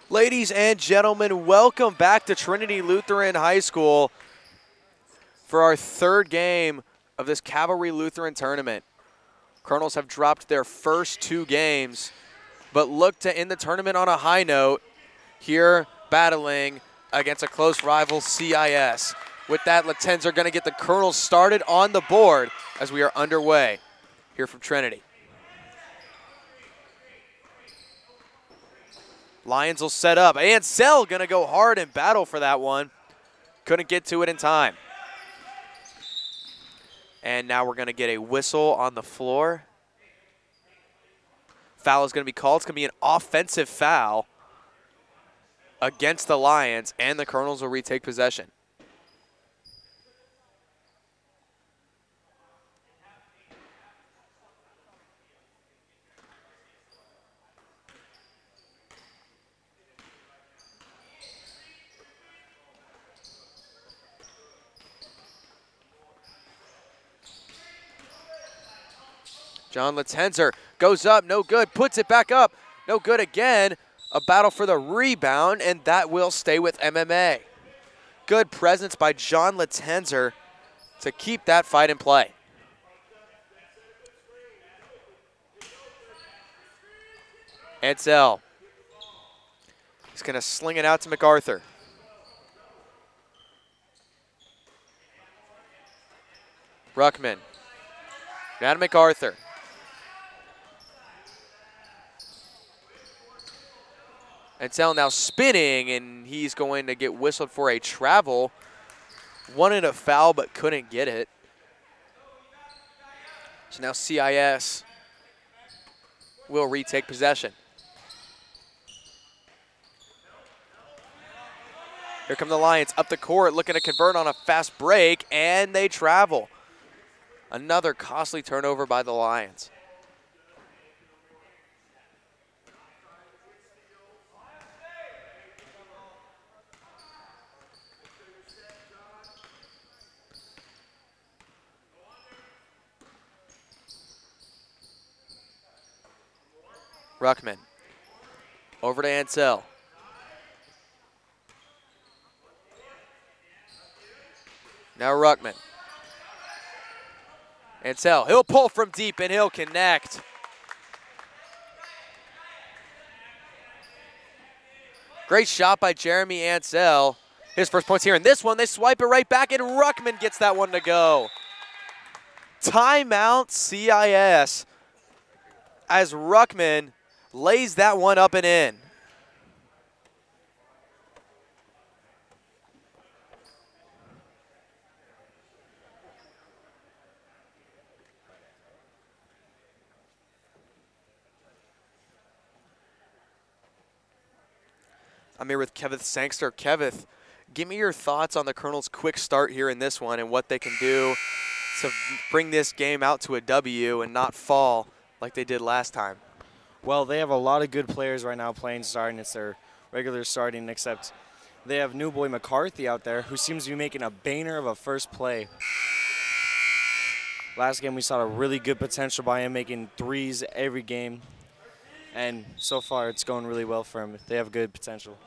Ladies and gentlemen, welcome back to Trinity Lutheran High School for our third game of this Calvary Lutheran tournament. Colonels have dropped their first two games, but look to end the tournament on a high note here, battling against a close rival, CIS. With that, Latens are going to get the Colonels started on the board as we are underway here from Trinity. Lions will set up. Ansel going to go hard in battle for that one. Couldn't get to it in time. And now we're going to get a whistle on the floor. Foul is going to be called. It's going to be an offensive foul against the Lions, and the Colonels will retake possession. John Latenzer goes up, no good, puts it back up, no good again. A battle for the rebound, and that will stay with MMA. Good presence by John Latenzer to keep that fight in play. Ansel. He's going to sling it out to MacArthur. Ruckman. Now to MacArthur. Ansel now spinning, and he's going to get whistled for a travel. Wanted a foul, but couldn't get it. So now CIS will retake possession. Here come the Lions up the court, looking to convert on a fast break, and they travel. Another costly turnover by the Lions. Ruckman. Over to Ansel. Now Ruckman. Ansel, he'll pull from deep and he'll connect. Great shot by Jeremy Ansel. His first points here in this one. They swipe it right back, and Ruckman gets that one to go. Timeout CIS as Ruckman lays that one up and in. I'm here with Kevith Sangster. Kevith, give me your thoughts on the Colonels' quick start here in this one and what they can do to bring this game out to a W and not fall like they did last time. Well, they have a lot of good players right now playing starting. It's their regular starting, except they have new boy McCarthy out there who seems to be making a banger of a first play. Last game we saw a really good potential by him making threes every game, and so far it's going really well for him. They have good potential.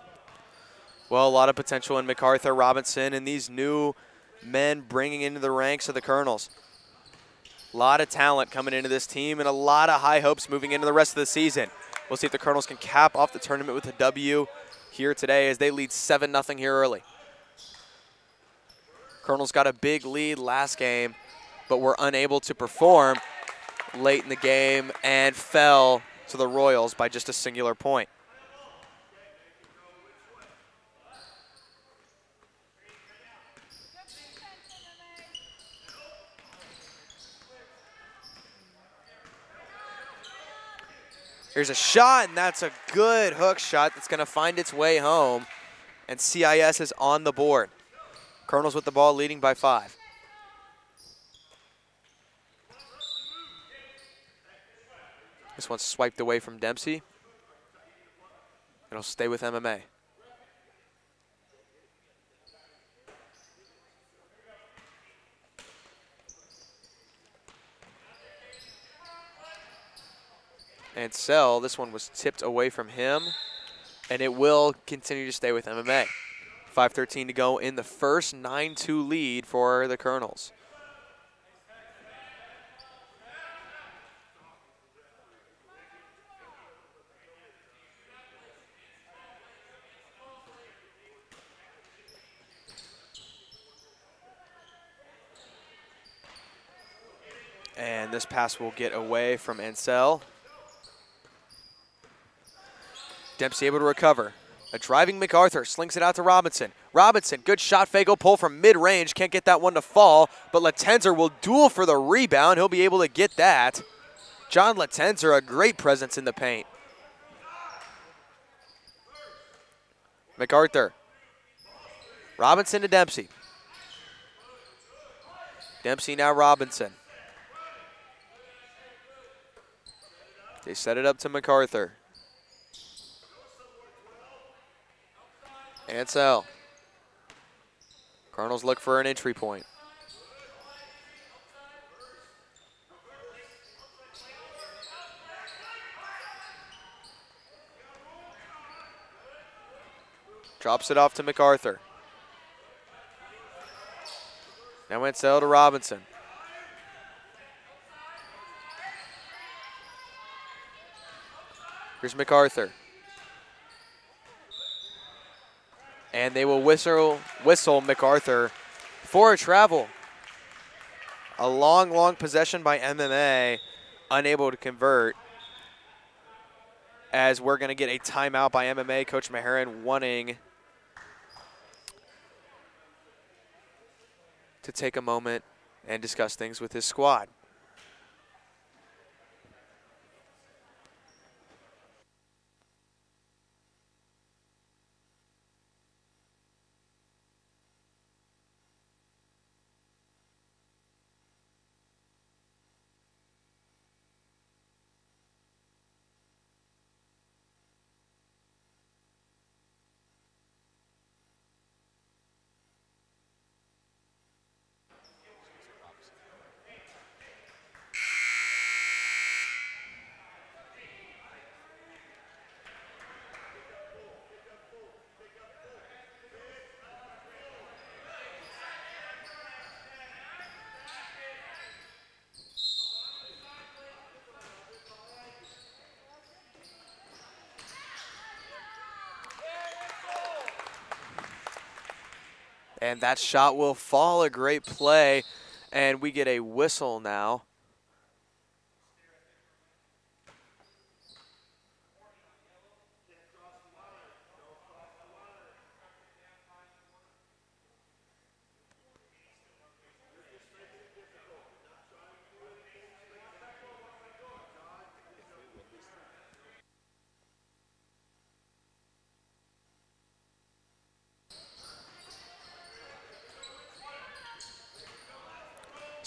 Well, a lot of potential in MacArthur, Robinson, and these new men bringing into the ranks of the Colonels. A lot of talent coming into this team and a lot of high hopes moving into the rest of the season. We'll see if the Colonels can cap off the tournament with a W here today as they lead 7-0 here early. Colonels got a big lead last game, but were unable to perform late in the game and fell to the Royals by just a singular point. Here's a shot, and that's a good hook shot that's going to find its way home, and CIS is on the board. Colonels with the ball, leading by 5. This one's swiped away from Dempsey. It'll stay with MMA. Ansel, this one was tipped away from him. and it will continue to stay with MMA. 5:13 to go in the first, 9-2 lead for the Colonels. And this pass will get away from Ansel. Dempsey able to recover. A driving MacArthur slings it out to Robinson. Robinson, good shot fake, will pull from mid-range. Can't get that one to fall, but Latenzer will duel for the rebound. He'll be able to get that. John Latenzer, a great presence in the paint. MacArthur. Robinson to Dempsey. Dempsey now Robinson. They set it up to MacArthur. Ansel. Colonels look for an entry point. Drops it off to MacArthur. Now Ansel to Robinson. Here's MacArthur. And they will whistle MacArthur for a travel. A long possession by MMA, unable to convert. As we're going to get a timeout by MMA, Coach Maharan wanting to take a moment and discuss things with his squad. And that shot will fall, a great play, and we get a whistle now.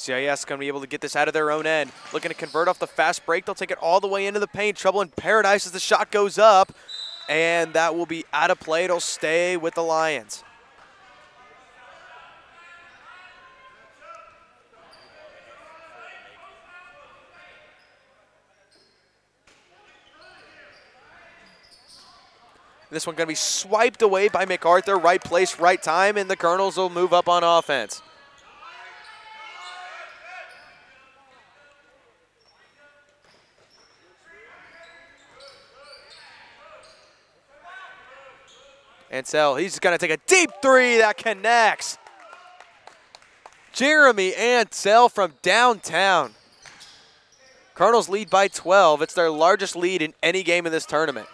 CIS going to be able to get this out of their own end. Looking to convert off the fast break. They'll take it all the way into the paint. Trouble in paradise as the shot goes up. And that will be out of play. It'll stay with the Lions. This one going to be swiped away by MacArthur. Right place, right time, and the Colonels will move up on offense. Ansel, he's going to take a deep three that connects. Jeremy Ansel from downtown. Colonels lead by 12. It's their largest lead in any game in this tournament.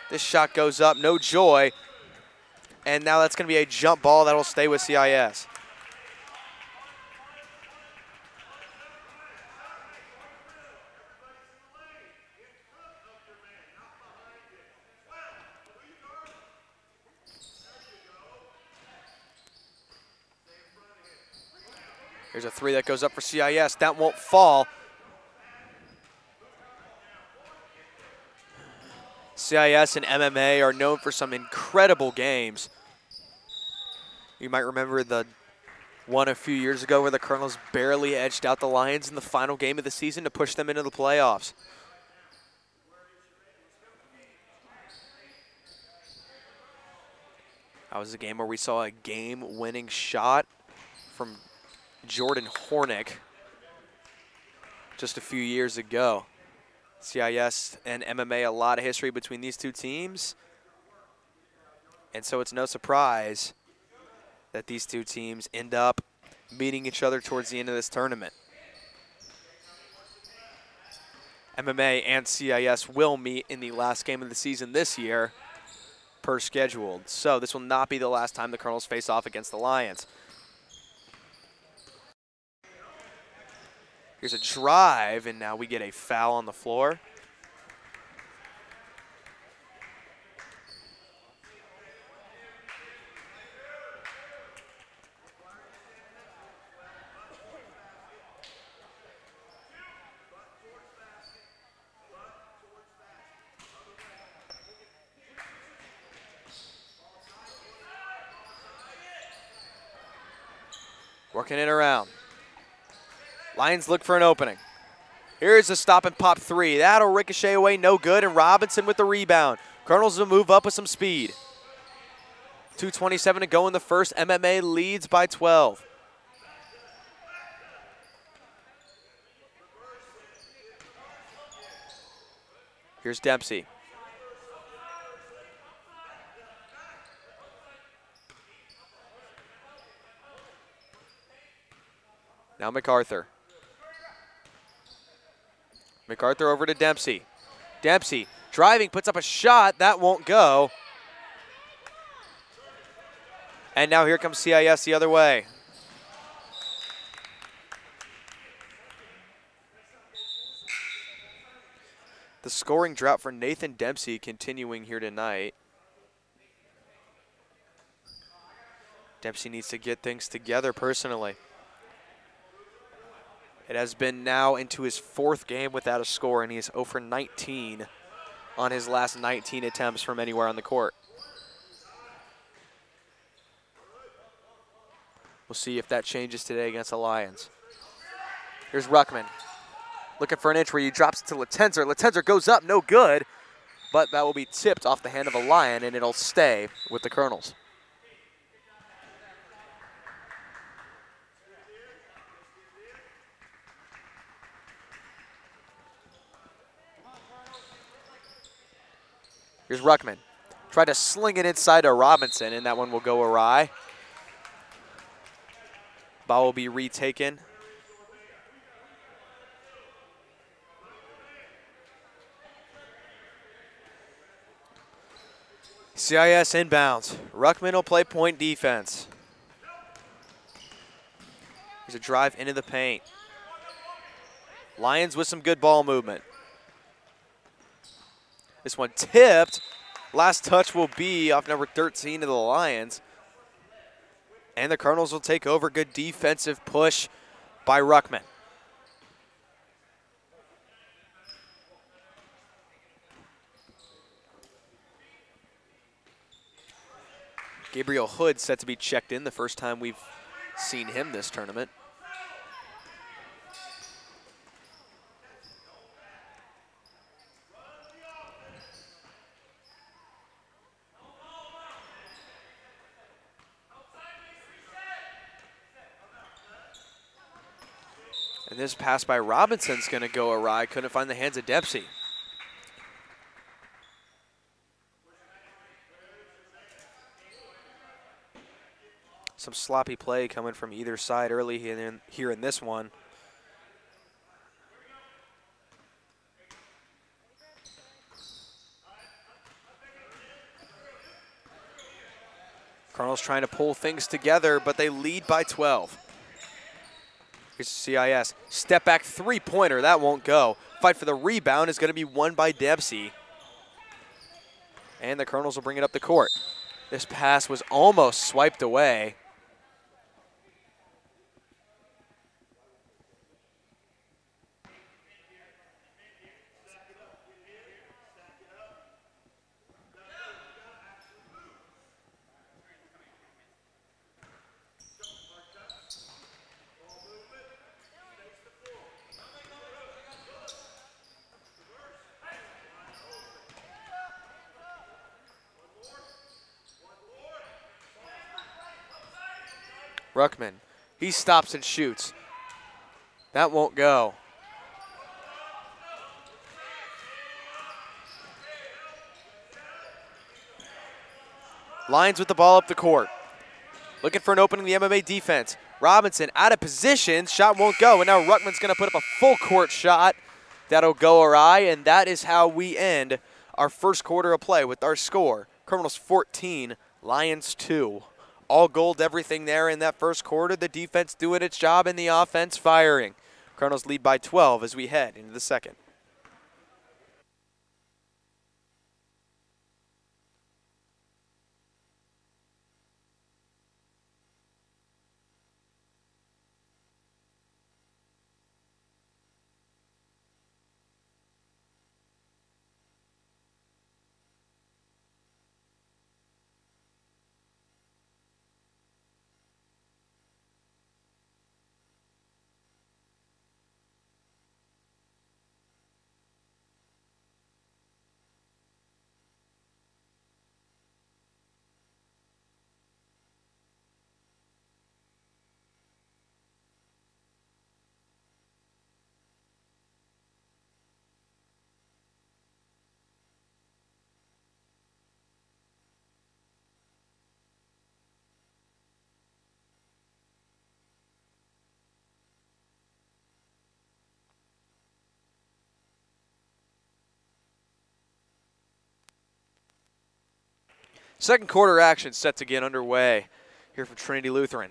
This shot goes up, no joy. And now that's going to be a jump ball that will stay with CIS. Here's a three that goes up for CIS. That won't fall. CIS and MMA are known for some incredible games. You might remember the one a few years ago where the Colonels barely edged out the Lions in the final game of the season to push them into the playoffs. That was a game where we saw a game-winning shot from Jordan Hornick just a few years ago. CIS and MMA, a lot of history between these two teams. And so it's no surprise that these two teams end up meeting each other towards the end of this tournament. MMA and CIS will meet in the last game of the season this year, per scheduled. So this will not be the last time the Colonels face off against the Lions. Here's a drive, and now we get a foul on the floor. Working it around. Lions look for an opening. Here's a stop and pop three. That'll ricochet away, no good, and Robinson with the rebound. Colonels will move up with some speed. 2:27 to go in the first. MMA leads by 12. Here's Dempsey. Now MacArthur. MacArthur over to Dempsey. Dempsey driving, puts up a shot. That won't go. And now here comes CIS the other way. The scoring drought for Nathan Dempsey continuing here tonight. Dempsey needs to get things together personally. It has been now into his 4th game without a score, and he is 0 for 19 on his last 19 attempts from anywhere on the court. We'll see if that changes today against the Lions. Here's Ruckman. Looking for an inch where he drops it to Latenzer. Latenzer goes up, no good, but that will be tipped off the hand of a Lion, and it'll stay with the Colonels. Here's Ruckman. Tried to sling it inside to Robinson, and that one will go awry. Ball will be retaken. CIS inbounds. Ruckman will play point defense. There's a drive into the paint. Lions with some good ball movement. This one tipped. Last touch will be off number 13 of the Lions. And the Colonels will take over. Good defensive push by Ruckman. Gabriel Hood set to be checked in, the first time we've seen him this tournament. And this pass by Robinson's going to go awry. Couldn't find the hands of Dempsey. Some sloppy play coming from either side early here in this one. Colonels trying to pull things together, but they lead by 12. Here's CIS. Step back three-pointer. That won't go. Fight for the rebound is going to be won by Dempsey. And the Colonels will bring it up the court. This pass was almost swiped away. Ruckman, he stops and shoots. That won't go. Lions with the ball up the court. Looking for an opening in the MMA defense. Robinson out of position. Shot won't go. And now Ruckman's going to put up a full court shot. That'll go awry. And that is how we end our first quarter of play with our score. Criminals 14, Lions 2. All gold, everything there in that first quarter. The defense doing its job and the offense firing. Colonels lead by 12 as we head into the second. Second quarter action set to get underway here for Trinity Lutheran.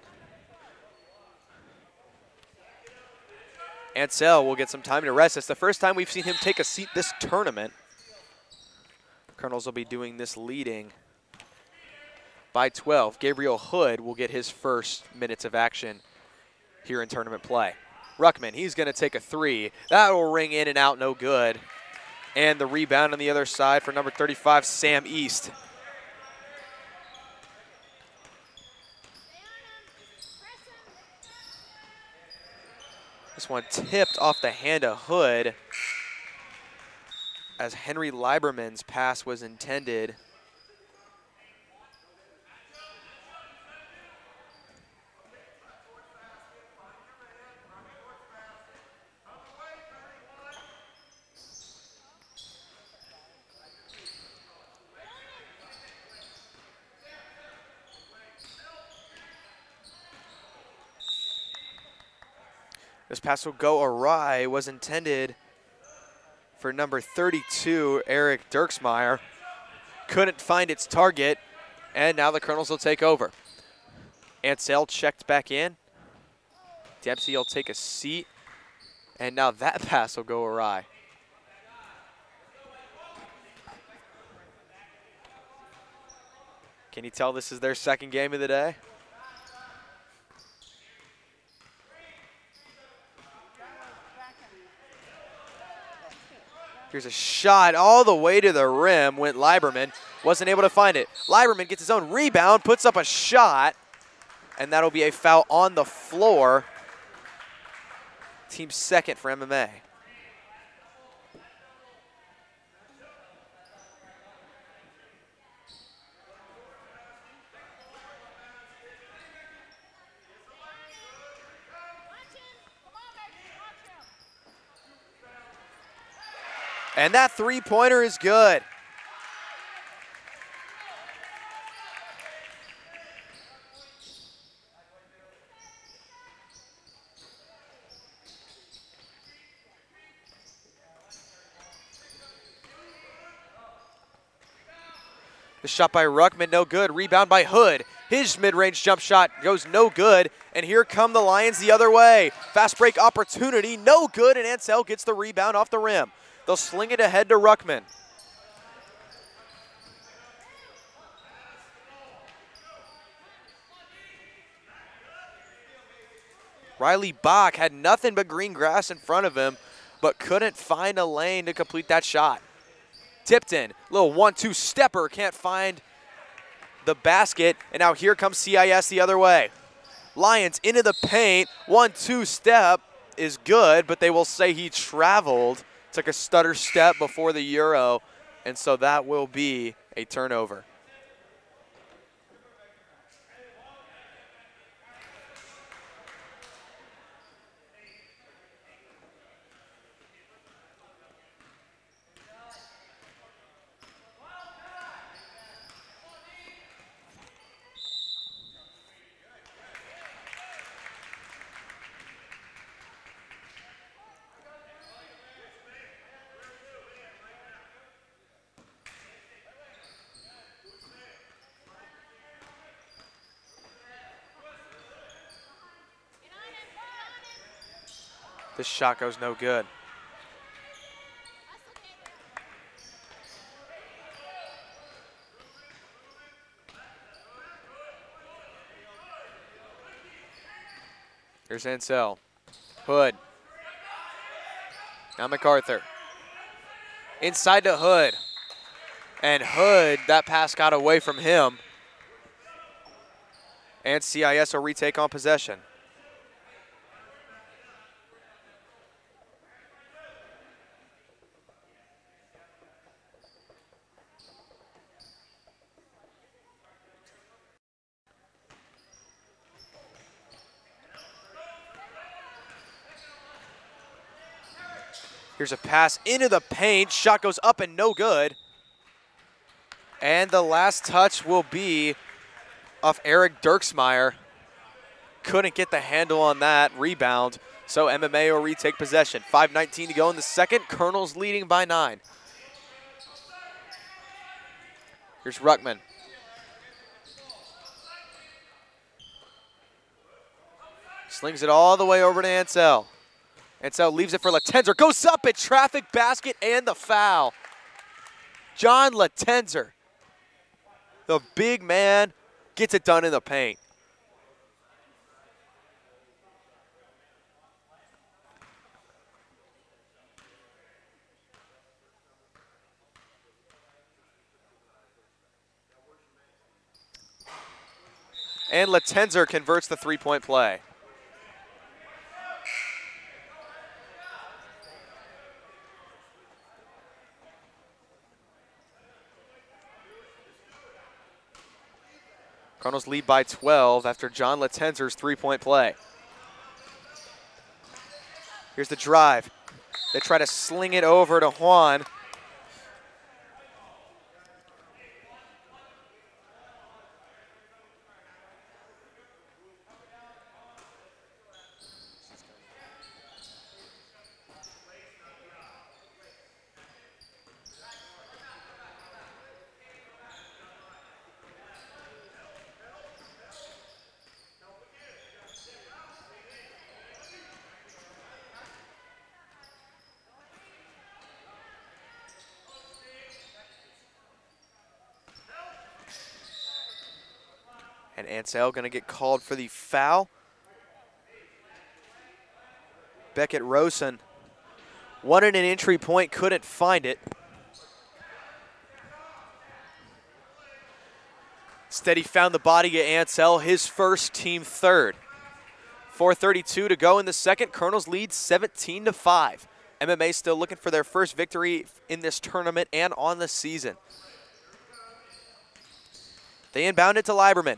Ansel will get some time to rest. It's the first time we've seen him take a seat this tournament. Colonels will be doing this leading by 12. Gabriel Hood will get his first minutes of action here in tournament play. Ruckman, he's going to take a three. That will ring in and out, no good. And the rebound on the other side for number 35, Sam East. This one tipped off the hand of Hood as Henry Lieberman's pass was intended. This pass will go awry. It was intended for number 32, Eric Dirksmeyer. Couldn't find its target, and now the Colonels will take over. Ansel checked back in. Dempsey will take a seat, and now that pass will go awry. Can you tell this is their second game of the day? Here's a shot all the way to the rim. Went Lieberman. Wasn't able to find it. Lieberman gets his own rebound, puts up a shot, and that'll be a foul on the floor. Team second for MMA. And that three-pointer is good. The shot by Ruckman, no good. Rebound by Hood. His mid-range jump shot goes no good. And here come the Lions the other way. Fast break opportunity, no good. And Ansel gets the rebound off the rim. They'll sling it ahead to Ruckman. Riley Bach had nothing but green grass in front of him, but couldn't find a lane to complete that shot. Tipton, little 1-2 stepper, can't find the basket, and now here comes CIS the other way. Lions into the paint, 1-2 step is good, but they will say he traveled. Took a stutter step before the Euro, and so that will be a turnover. This shot goes no good. Here's Ansel. Hood. Now MacArthur. Inside to Hood. And Hood, that pass got away from him. And CIS will retake on possession. Here's a pass into the paint. Shot goes up and no good. And the last touch will be off Eric Dirksmeyer. Couldn't get the handle on that rebound. So MMA will retake possession. 5:19 to go in the second. Colonels leading by 9. Here's Ruckman. Slings it all the way over to Ansel. Ansel leaves it for Latenzer. Goes up at traffic basket and the foul. John Latenzer, the big man, gets it done in the paint. And Latenzer converts the three-point play. Cardinals lead by 12 after John Latenzer's three-point play. Here's the drive. They try to sling it over to Juan. And Ansel going to get called for the foul. Beckett Rosen wanted an entry point, couldn't find it. Instead, he found the body of Ansel, his first, team third. 4:32 to go in the second. Colonels lead 17-5. MMA still looking for their first victory in this tournament and on the season. They inbound it to Lieberman.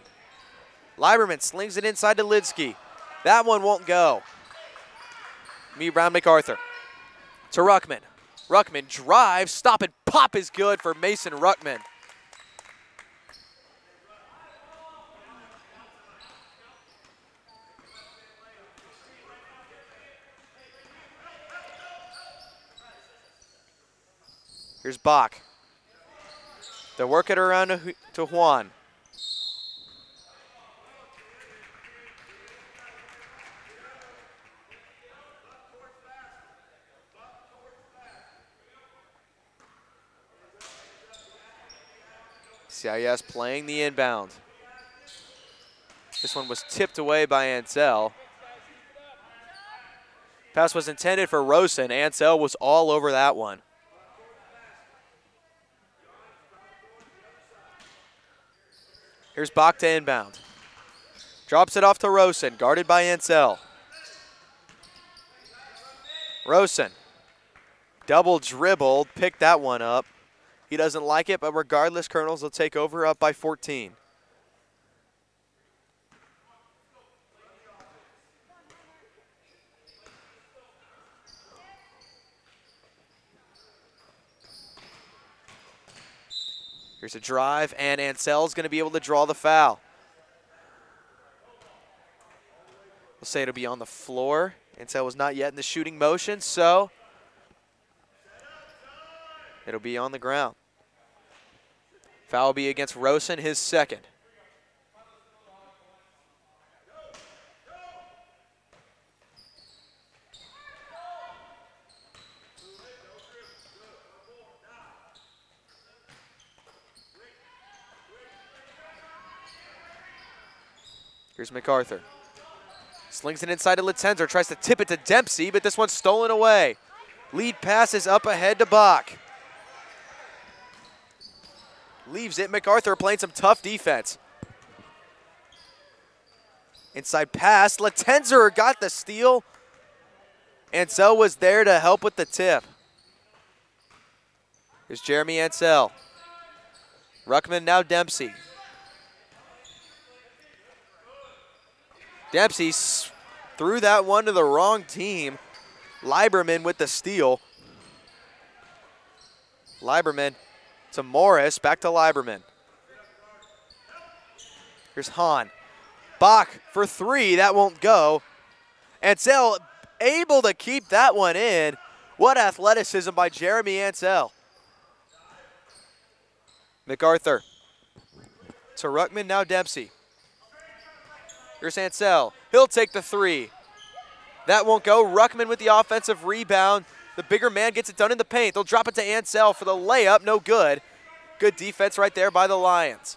Lieberman slings it inside to Lidsky. That one won't go. Me Brown MacArthur to Ruckman. Ruckman drives, stop and pop is good for Mason Ruckman. Here's Bach. They work it around to Juan. CIS playing the inbound. This one was tipped away by Ansel. Pass was intended for Rosen. Ansel was all over that one. Here's Bach to inbound. Drops it off to Rosen, guarded by Ansel. Rosen, double dribbled, picked that one up. He doesn't like it, but regardless, Colonels will take over up by 14. Here's a drive, and Ansel's going to be able to draw the foul. We'll say it'll be on the floor. Ansel was not yet in the shooting motion, so it'll be on the ground. Foul will be against Rosen, his second. Here's MacArthur. Slings it inside to Litzenzer, tries to tip it to Dempsey, but this one's stolen away. Lead pass is up ahead to Bach. Leaves it, MacArthur playing some tough defense. Inside pass, Litzenzer got the steal. Ansel was there to help with the tip. Here's Jeremy Ansel. Ruckman, now Dempsey. Dempsey threw that one to the wrong team. Lieberman with the steal. Lieberman to Morris, back to Lieberman. Here's Hahn. Bach for three, that won't go. Ansel able to keep that one in. What athleticism by Jeremy Ansel. MacArthur to Ruckman, now Dempsey. Here's Ansel. He'll take the three. That won't go. Ruckman with the offensive rebound. The bigger man gets it done in the paint. They'll drop it to Ansel for the layup. No good. Good defense right there by the Lions.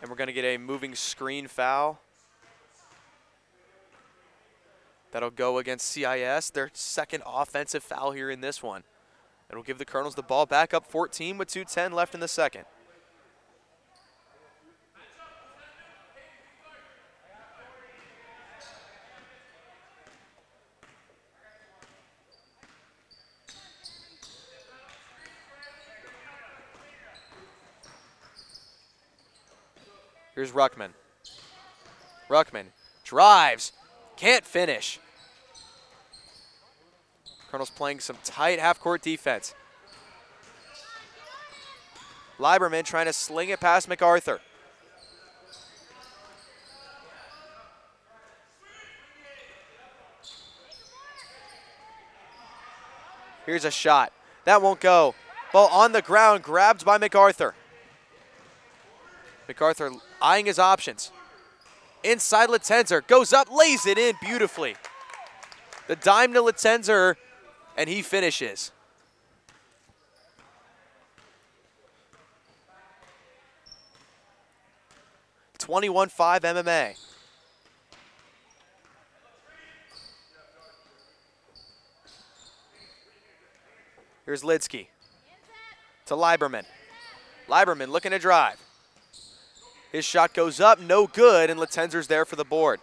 And we're going to get a moving screen foul. That'll go against CIS, their second offensive foul here in this one. It'll give the Colonels the ball back up 14 with 2:10 left in the second. Here's Ruckman. Ruckman drives, can't finish. Colonels playing some tight half-court defense. Lieberman trying to sling it past MacArthur. Here's a shot. That won't go. Ball on the ground, grabbed by MacArthur. MacArthur eyeing his options. Inside Litzenzer, goes up, lays it in beautifully. The dime to Litzenzer, and he finishes. .21-5 MMA. Here's Lidsky to Lieberman. Lieberman looking to drive. His shot goes up, no good, and Litzenzer's there for the board.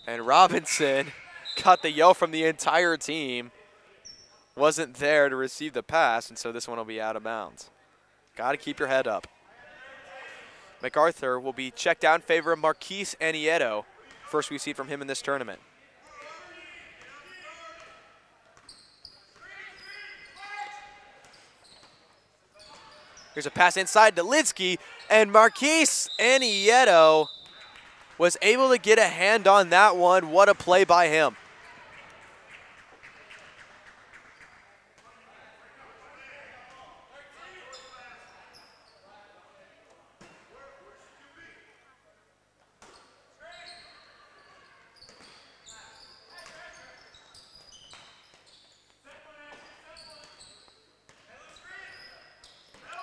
And Robinson got the yell from the entire team. Wasn't there to receive the pass, and so this one will be out of bounds. Got to keep your head up. MacArthur will be checked out in favor of Marquise Anieto. First we see from him in this tournament. Here's a pass inside to Lidsky, and Marquise Anieto was able to get a hand on that one. What a play by him.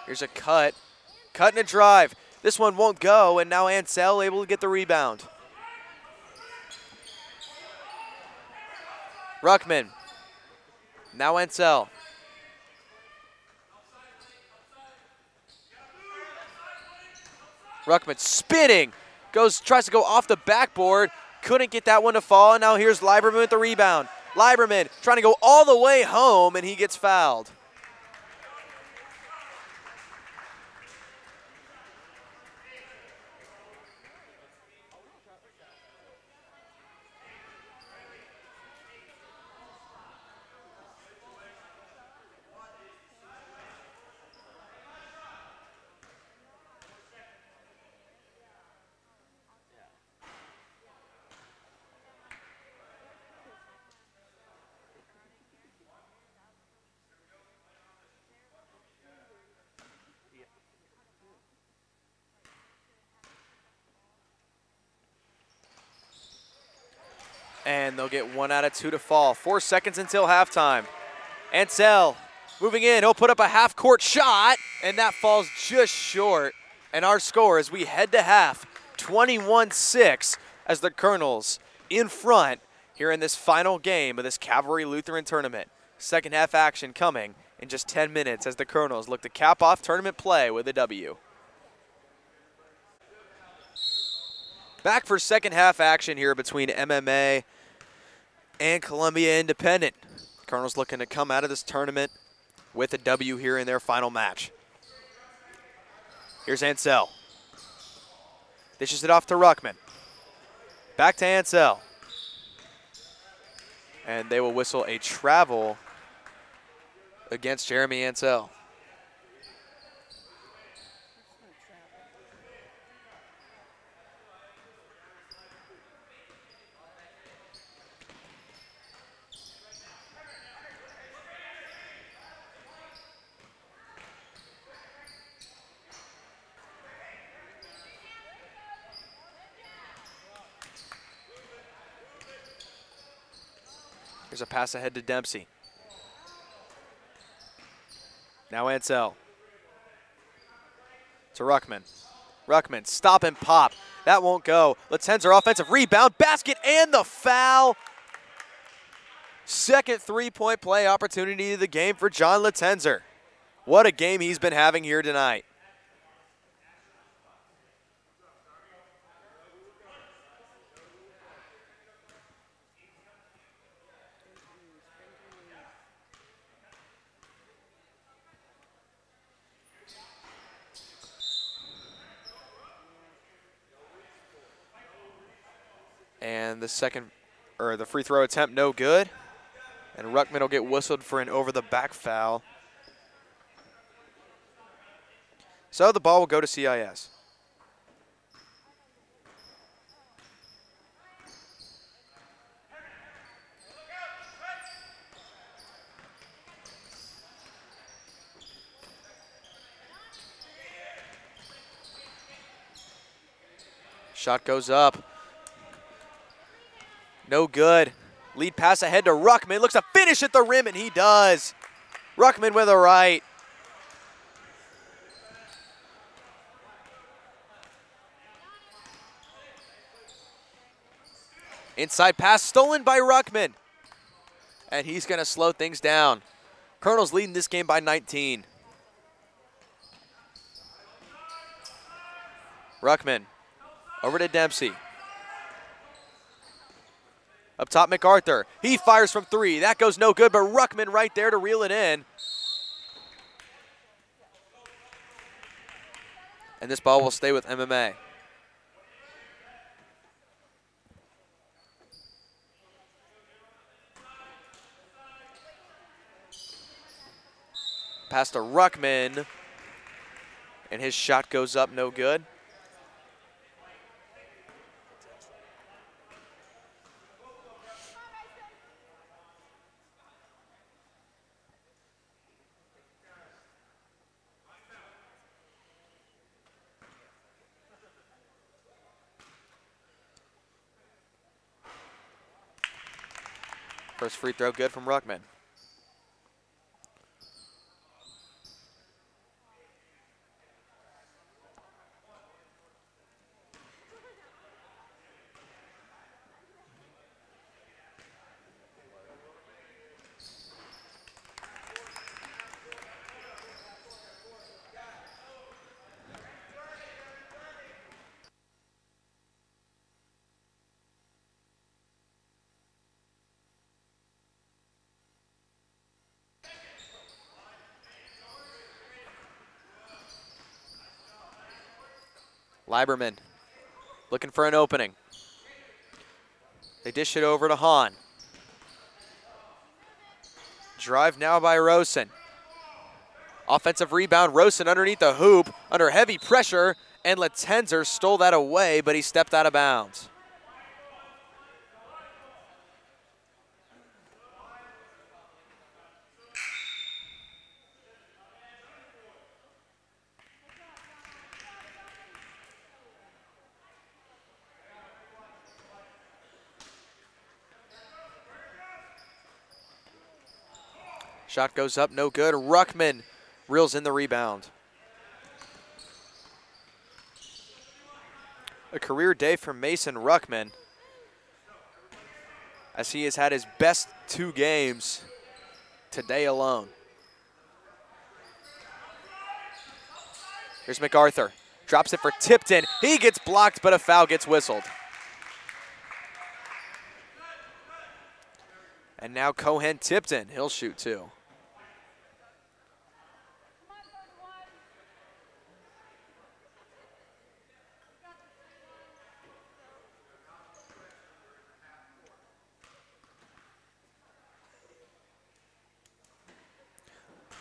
Here's a cut and a drive. This one won't go, and now Ansel able to get the rebound. Ruckman, now Ansel. Ruckman spinning, tries to go off the backboard, couldn't get that one to fall, and now here's Lieberman with the rebound. Lieberman trying to go all the way home, and he gets fouled. And they'll get 1 out of 2 to fall. 4 seconds until halftime. Ansel moving in. He'll put up a half-court shot, and that falls just short. And our score as we head to half, 21-6, as the Colonels in front here in this final game of this Calvary Lutheran tournament. Second half action coming in just 10 minutes as the Colonels look to cap off tournament play with a W. Back for second half action here between MMA and Columbia Independent. Colonels looking to come out of this tournament with a W here in their final match. Here's Ansel. Dishes it off to Ruckman. Back to Ansel. And they will whistle a travel against Jeremy Ansel. Here's a pass ahead to Dempsey. Now Ansel. To Ruckman. Ruckman, stop and pop. That won't go. Letenzer, offensive rebound, basket, and the foul. Second three-point play opportunity of the game for John Letenzer. What a game he's been having here tonight. And the free throw attempt, no good. And Ruckman will get whistled for an over-the-back foul. So the ball will go to CIS. Shot goes up. No good. Lead pass ahead to Ruckman. Looks to finish at the rim, and he does. Ruckman with a right. Inside pass stolen by Ruckman. And he's going to slow things down. Colonels leading this game by 19. Ruckman over to Dempsey. Up top, MacArthur. He fires from 3. That goes no good, but Ruckman right there to reel it in. And this ball will stay with MMA. Pass to Ruckman. And his shot goes up, no good. First free throw good from Ruckman. Lieberman looking for an opening. They dish it over to Hahn. Drive now by Rosen. Offensive rebound, Rosen underneath the hoop, under heavy pressure, and Letenzer stole that away, but he stepped out of bounds. Shot goes up, no good. Ruckman reels in the rebound. A career day for Mason Ruckman, as he has had his best 2 games today alone. Here's MacArthur. Drops it for Tipton. He gets blocked, but a foul gets whistled. And now Cohen Tipton, he'll shoot 2.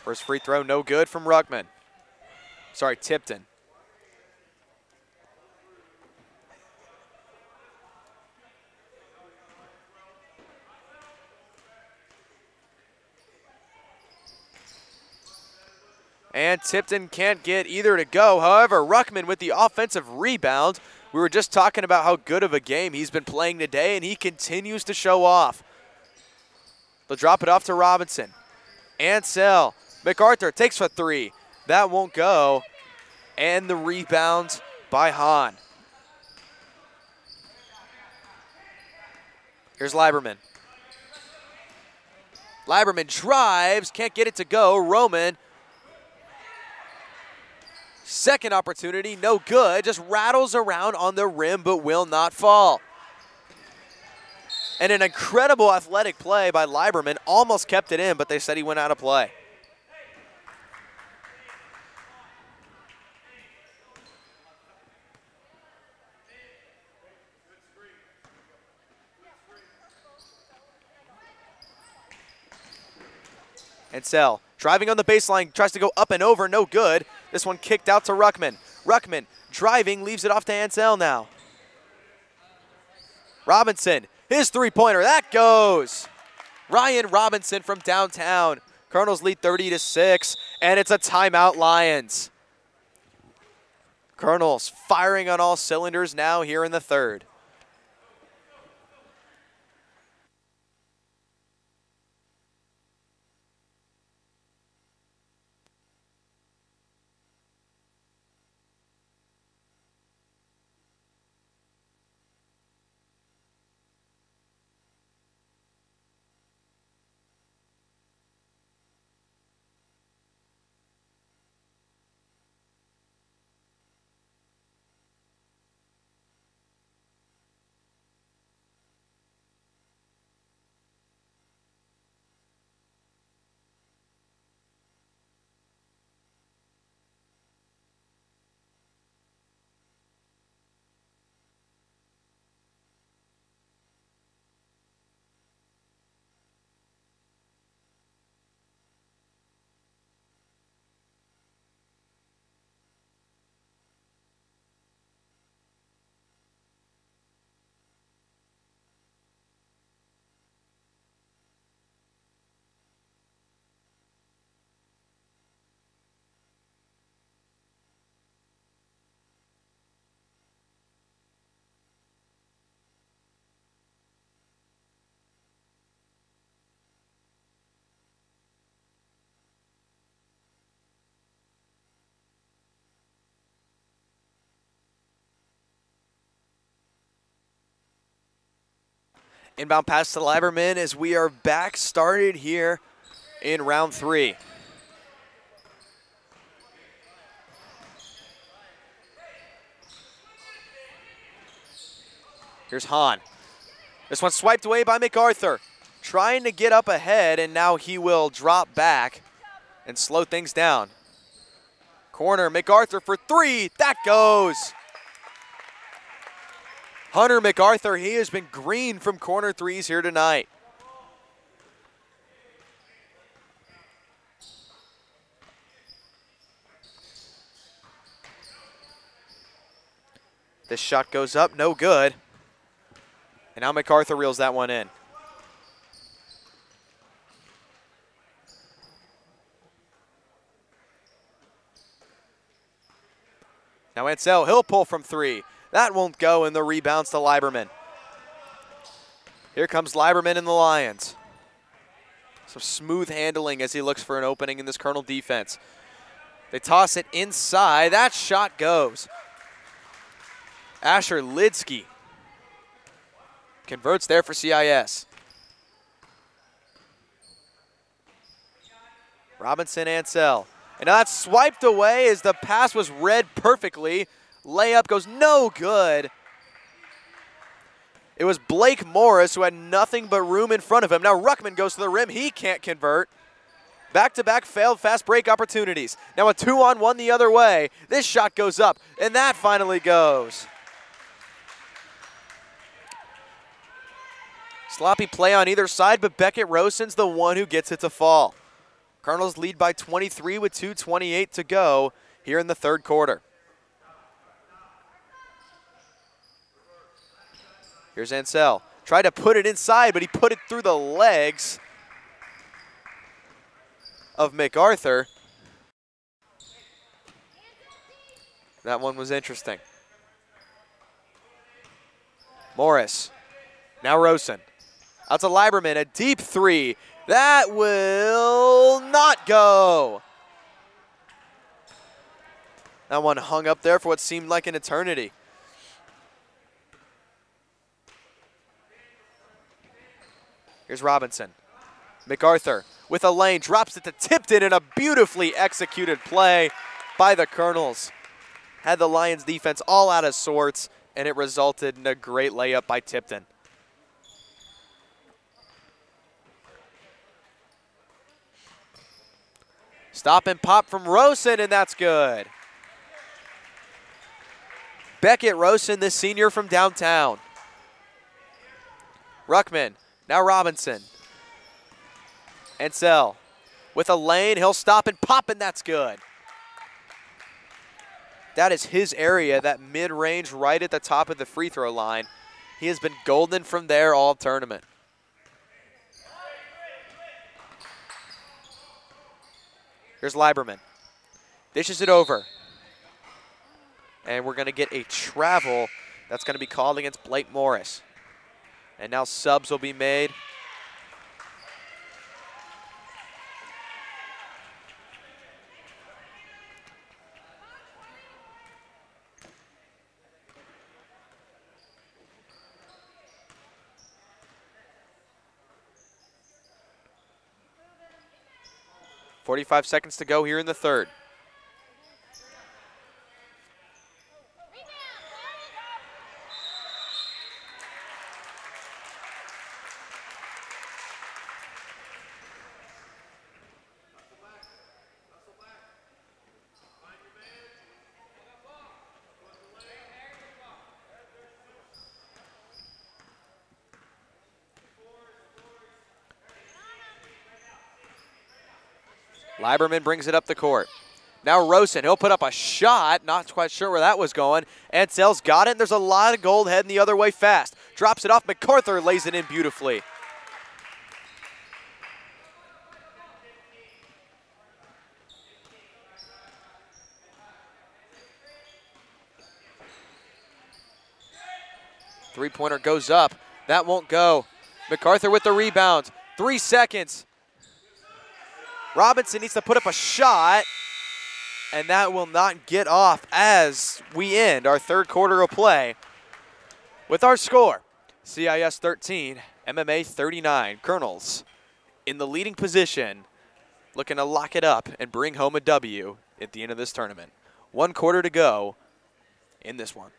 First free throw, no good from Ruckman. Sorry, Tipton. And Tipton can't get either to go. However, Ruckman with the offensive rebound. We were just talking about how good of a game he's been playing today, and he continues to show off. They'll drop it off to Robinson. Ansell. MacArthur takes for 3. That won't go. And the rebound by Hahn. Here's Lieberman. Lieberman drives, can't get it to go. Roman. Second opportunity, no good. Just rattles around on the rim, but will not fall. And an incredible athletic play by Lieberman. Almost kept it in, but they said he went out of play. Ansell driving on the baseline, tries to go up and over, no good. This one kicked out to Ruckman. Ruckman driving, leaves it off to Ansell now. Robinson, his three-pointer, that goes. Ryan Robinson from downtown. Colonels lead 30-6, and it's a timeout, Lions. Colonels firing on all cylinders now here in the third. Inbound pass to Lieberman as we are back started here in round 3. Here's Hahn. This one swiped away by MacArthur. Trying to get up ahead, and now he will drop back and slow things down. Corner, MacArthur for 3. That goes. Hunter MacArthur, he has been green from corner threes here tonight. This shot goes up, no good. And now MacArthur reels that one in. Now Ansell, he'll pull from 3. That won't go, and the rebounds to Lieberman. Here comes Lieberman and the Lions. Some smooth handling as he looks for an opening in this Colonel defense. They toss it inside. That shot goes. Asher Lidsky converts there for CIS. Robinson Ansell. And now that's swiped away as the pass was read perfectly. Layup goes no good. It was Blake Morris who had nothing but room in front of him. Now Ruckman goes to the rim. He can't convert. Back-to-back failed fast break opportunities. Now a 2-on-1 the other way. This shot goes up, and that finally goes. Sloppy play on either side, but Beckett Rosen's the one who gets it to fall. Colonels lead by 23 with 2:28 to go here in the third quarter. Here's Ansell. Tried to put it inside, but he put it through the legs of MacArthur. That one was interesting. Morris. Now Rosen. Out to Lieberman, a deep three. That will not go. That one hung up there for what seemed like an eternity. Here's Robinson. MacArthur with a lane, drops it to Tipton in a beautifully executed play by the Colonels. Had the Lions defense all out of sorts, and it resulted in a great layup by Tipton. Stop and pop from Rosen, and that's good. Beckett Rosen, the senior from downtown. Ruckman, now Robinson. Ansell with a lane, he'll stop and pop, and that's good. That is his area, that mid-range right at the top of the free throw line. He has been golden from there all tournament. Here's Lieberman. Dishes it over. And we're going to get a travel that's going to be called against Blake Morris. And now subs will be made. .45 seconds to go here in the third. Lieberman brings it up the court. Now Rosen, he'll put up a shot. Not quite sure where that was going. Ansell's got it. There's a lot of gold heading the other way fast. Drops it off. MacArthur lays it in beautifully. Three-pointer goes up. That won't go. MacArthur with the rebound. 3 seconds. Robinson needs to put up a shot, and that will not get off as we end our third quarter of play with our score. CIS 13, MMA 39. Colonels in the leading position, looking to lock it up and bring home a W at the end of this tournament. 1 quarter to go in this one.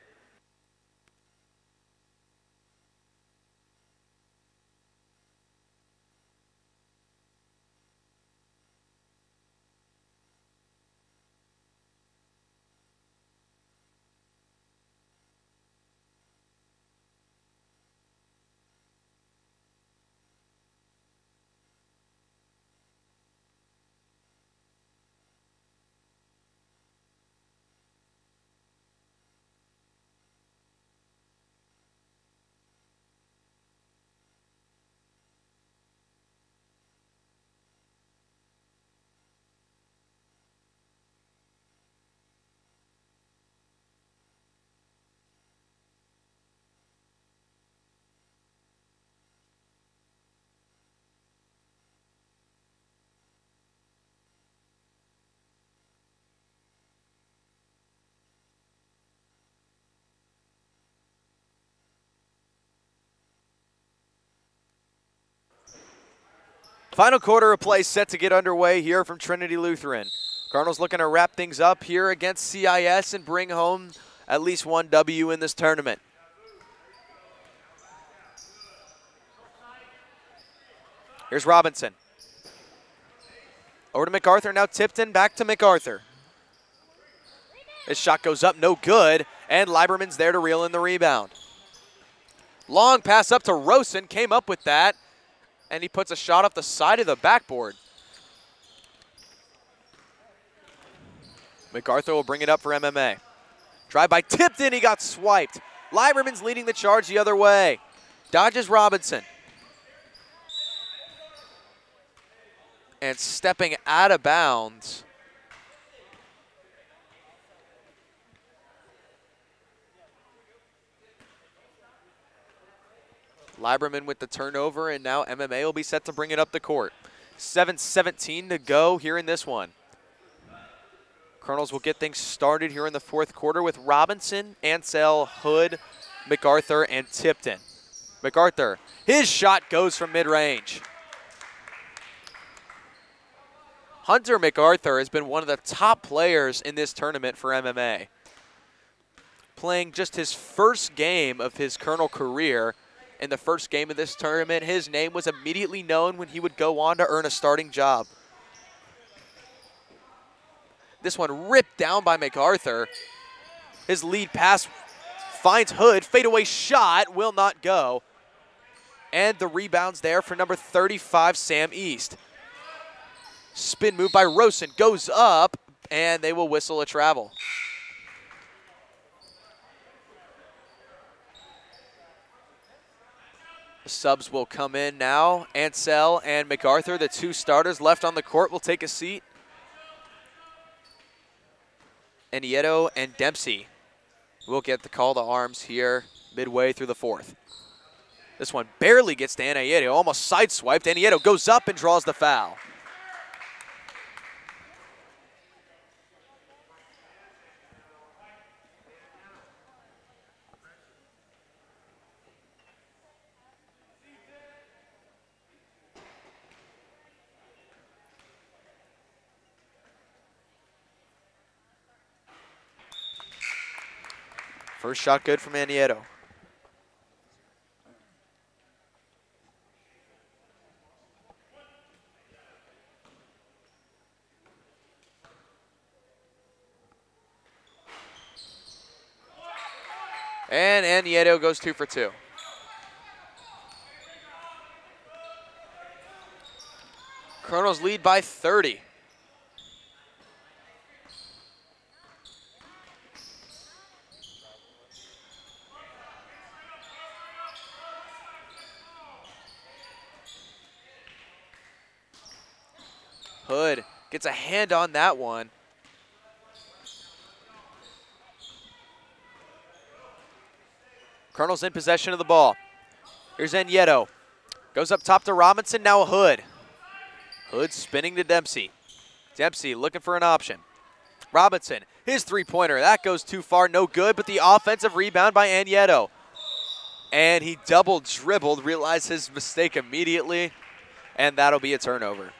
Final quarter of play set to get underway here from Trinity Lutheran. Cardinals looking to wrap things up here against CIS and bring home at least one W in this tournament. Here's Robinson. Over to MacArthur, now Tipton, back to MacArthur. This shot goes up, no good, and Lieberman's there to reel in the rebound. Long pass up to Rosen, came up with that, and he puts a shot off the side of the backboard. MacArthur will bring it up for MMA. Drive by Tipton, he got swiped. Lieberman's leading the charge the other way. Dodges Robinson. And stepping out of bounds. Lieberman with the turnover, and now MMA will be set to bring it up the court. 7:17 to go here in this one. Colonels will get things started here in the fourth quarter with Robinson, Ansell, Hood, MacArthur, and Tipton. MacArthur, his shot goes from mid-range. Hunter MacArthur has been one of the top players in this tournament for MMA. Playing just his first game of his Colonel career. In the first game of this tournament, his name was immediately known when he would go on to earn a starting job. This one ripped down by MacArthur. His lead pass finds Hood. Fadeaway shot will not go. And the rebound's there for number 35, Sam East. Spin move by Rosen goes up, and they will whistle a travel. The subs will come in now. Ansell and MacArthur, the two starters left on the court, will take a seat. And Nieto and Dempsey will get the call to arms here midway through the fourth. This one barely gets to Nieto, almost sideswiped. Nieto goes up and draws the foul. First shot good from Nieto. And Nieto goes 2 for 2. Colonels lead by 30. Hood gets a hand on that one. Colonels in possession of the ball. Here's Nieto. Goes up top to Robinson, now Hood. Hood spinning to Dempsey. Dempsey looking for an option. Robinson, his three-pointer. That goes too far, no good, but the offensive rebound by Nieto. And he double dribbled, realized his mistake immediately, and that'll be a turnover.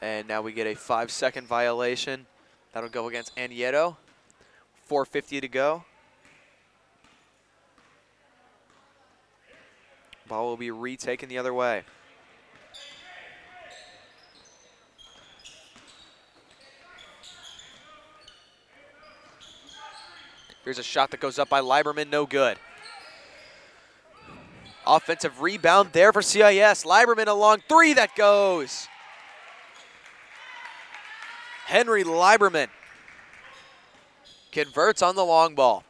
And now we get a 5-second violation. That'll go against Nieto. 4:50 to go. Ball will be retaken the other way. Here's a shot that goes up by Lieberman, no good. Offensive rebound there for CIS. Lieberman a long three that goes. Henry Lieberman converts on the long ball.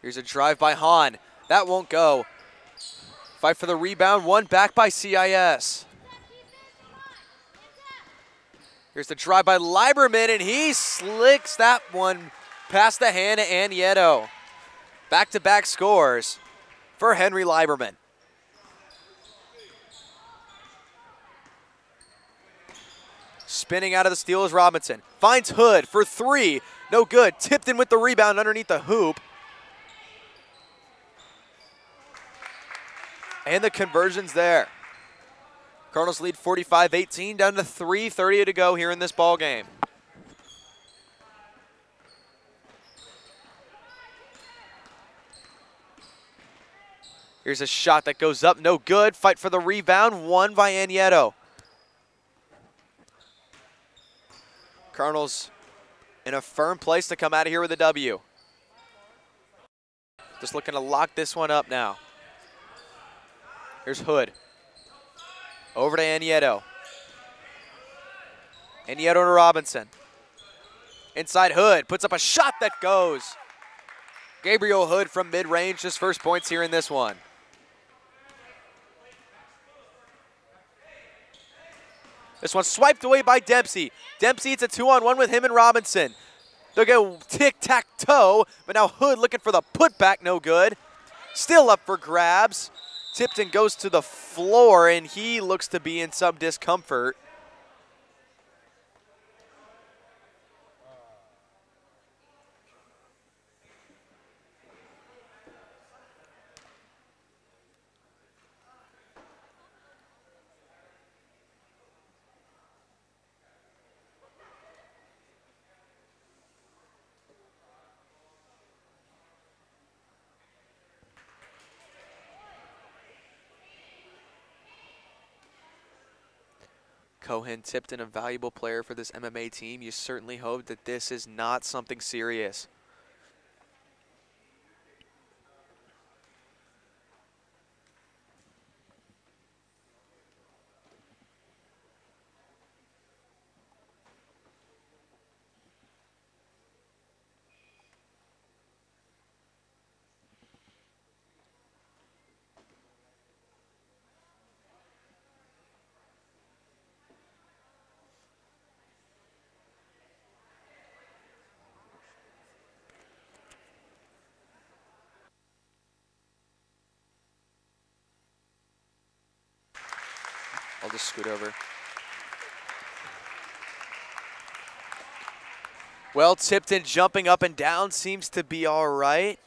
Here's a drive by Hahn. That won't go. Fight for the rebound, one back by CIS. Here's the drive by Lieberman, and he slicks that one past the hand of Anietto. Back-to-back scores for Henry Lieberman. Spinning out of the steal is Robinson. Finds Hood for three. No good. Tipton with the rebound underneath the hoop. And the conversion's there. Cardinals lead 45-18, down to 3:30 to go here in this ball game. Here's a shot that goes up, no good. Fight for the rebound, won by Anietto. Cardinals in a firm place to come out of here with a W. Just looking to lock this one up now. Here's Hood. Over to Anietto. Anietto to Robinson. Inside Hood, puts up a shot that goes. Gabriel Hood from mid-range, his first points here in this one. This one's swiped away by Dempsey. Dempsey, it's a 2-on-1 with him and Robinson. They'll go tic-tac-toe, but now Hood looking for the putback, no good. Still up for grabs. Tipton goes to the floor, and he looks to be in some discomfort. Cohen Tipton, a valuable player for this MMA team. You certainly hope that this is not something serious. I'll just scoot over. Well, Tipton jumping up and down seems to be all right.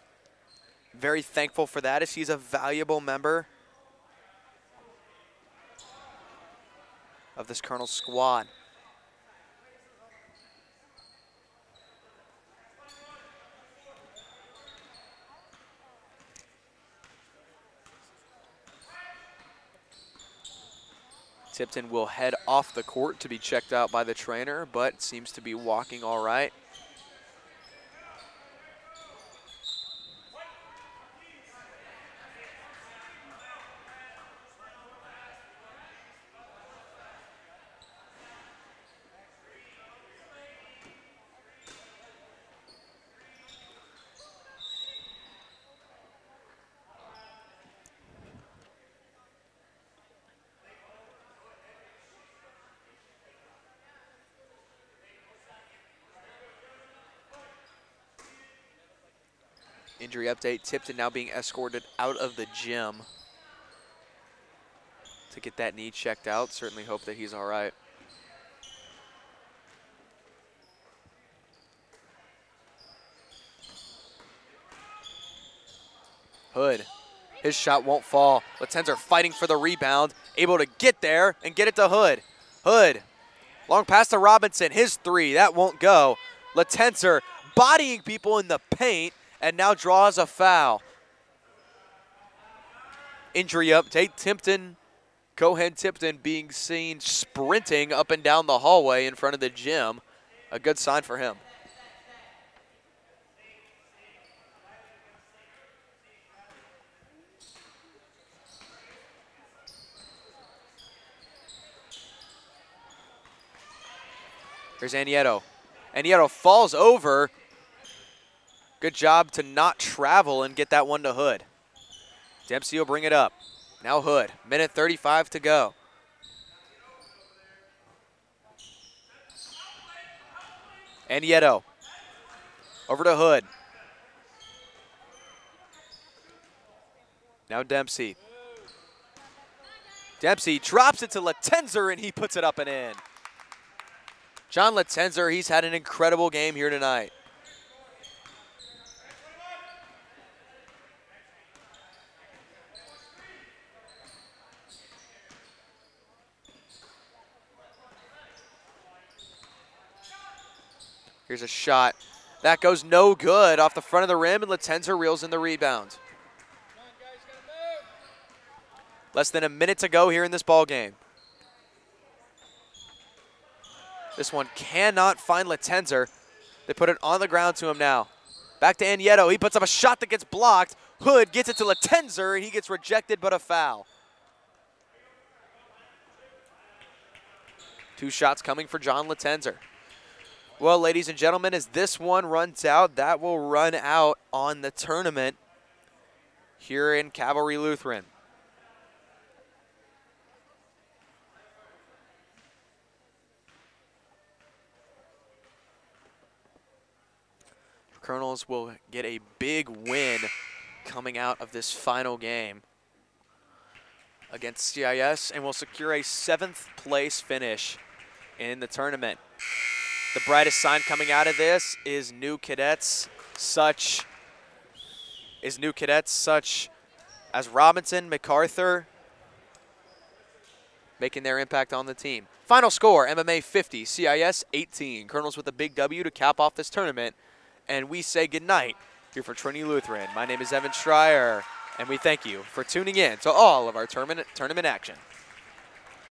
Very thankful for that as he's a valuable member of this Colonel squad. Tipton will head off the court to be checked out by the trainer, but seems to be walking all right. Injury update, Tipton now being escorted out of the gym to get that knee checked out. Certainly hope that he's all right. Hood, his shot won't fall. Latenzer fighting for the rebound, able to get there and get it to Hood. Hood, long pass to Robinson, his three, that won't go. Latenzer bodying people in the paint, and now draws a foul. Injury update, Tipton, Cohen Tipton being seen sprinting up and down the hallway in front of the gym. A good sign for him. Here's Anietto. Anietto falls over. Good job to not travel and get that one to Hood. Dempsey will bring it up. Now Hood, minute 35 to go. Annieto over to Hood. Now Dempsey. Dempsey drops it to Latenzer, and he puts it up and in. John Latenzer, he's had an incredible game here tonight. Here's a shot. That goes no good off the front of the rim, and Latenzer reels in the rebound. Less than a minute to go here in this ball game. This one cannot find Latenzer. They put it on the ground to him now. Back to Annieto. He puts up a shot that gets blocked. Hood gets it to Latenzer. He gets rejected, but a foul. 2 shots coming for John Latenzer. Well, ladies and gentlemen, as this one runs out, that will run out on the tournament here in Calvary Lutheran. Colonels will get a big win coming out of this final game against CIS and will secure a 7th place finish in the tournament. The brightest sign coming out of this is new cadets such as Robinson, MacArthur, making their impact on the team. Final score, MMA 50, CIS 18. Colonels with a big W to cap off this tournament. And we say goodnight here for Trinity Lutheran. My name is Evan Schreier, and we thank you for tuning in to all of our tournament action.